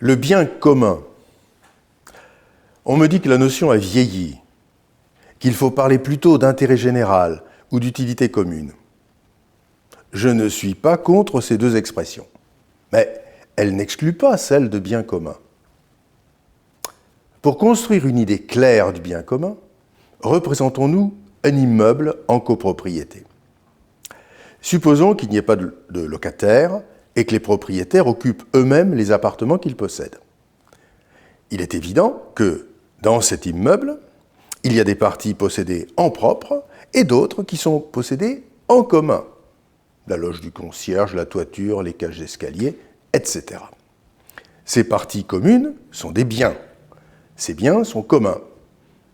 Le bien commun. On me dit que la notion a vieilli, qu'il faut parler plutôt d'intérêt général ou d'utilité commune. Je ne suis pas contre ces deux expressions, mais elles n'excluent pas celle de bien commun. Pour construire une idée claire du bien commun, représentons-nous un immeuble en copropriété. Supposons qu'il n'y ait pas de locataires et que les propriétaires occupent eux-mêmes les appartements qu'ils possèdent. Il est évident que dans cet immeuble, il y a des parties possédées en propre et d'autres qui sont possédées en commun. La loge du concierge, la toiture, les cages d'escalier, etc. Ces parties communes sont des biens. Ces biens sont communs.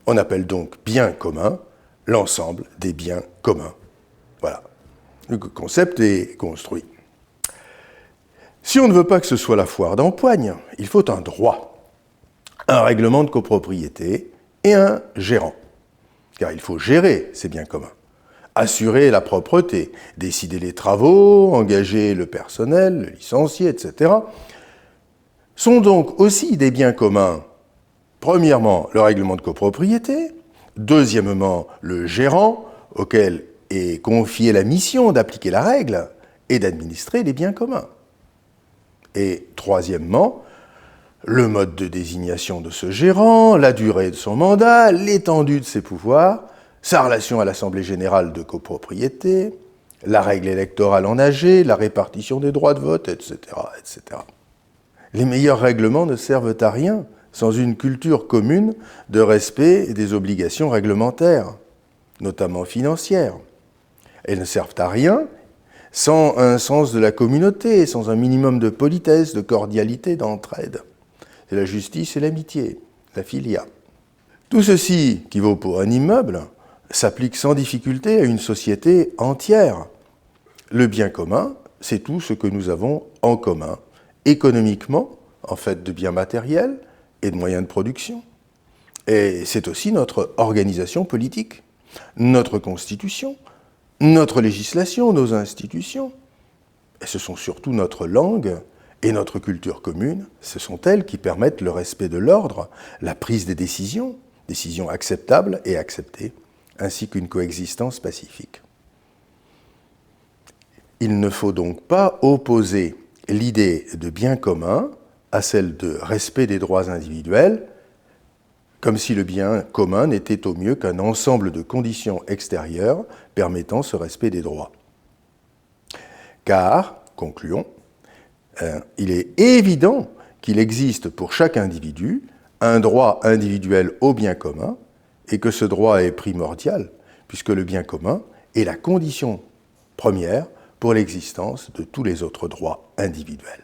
On appelle donc bien commun l'ensemble des biens communs. Voilà. Le concept est construit. Si on ne veut pas que ce soit la foire d'empoigne, il faut un droit, un règlement de copropriété et un gérant. Car il faut gérer ces biens communs, assurer la propreté, décider les travaux, engager le personnel, le licencier, etc. Sont donc aussi des biens communs. Premièrement, le règlement de copropriété. Deuxièmement, le gérant, auquel est confiée la mission d'appliquer la règle et d'administrer les biens communs. Et troisièmement, le mode de désignation de ce gérant, la durée de son mandat, l'étendue de ses pouvoirs, sa relation à l'Assemblée générale de copropriété, la règle électorale en AG, la répartition des droits de vote, etc., etc. Les meilleurs règlements ne servent à rien sans une culture commune de respect des obligations réglementaires, notamment financières. Elles ne servent à rien sans un sens de la communauté, sans un minimum de politesse, de cordialité, d'entraide. C'est la justice et l'amitié, la filia. Tout ceci, qui vaut pour un immeuble, s'applique sans difficulté à une société entière. Le bien commun, c'est tout ce que nous avons en commun, économiquement, en fait de biens matériels et de moyens de production. Et c'est aussi notre organisation politique, notre constitution, notre législation, nos institutions. Et ce sont surtout notre langue et notre culture commune, ce sont elles qui permettent le respect de l'ordre, la prise des décisions acceptables et acceptées, ainsi qu'une coexistence pacifique. Il ne faut donc pas opposer l'idée de bien commun à celle de respect des droits individuels, comme si le bien commun n'était au mieux qu'un ensemble de conditions extérieures permettant ce respect des droits. Car, concluons, il est évident qu'il existe pour chaque individu un droit individuel au bien commun et que ce droit est primordial puisque le bien commun est la condition première pour l'existence de tous les autres droits individuels.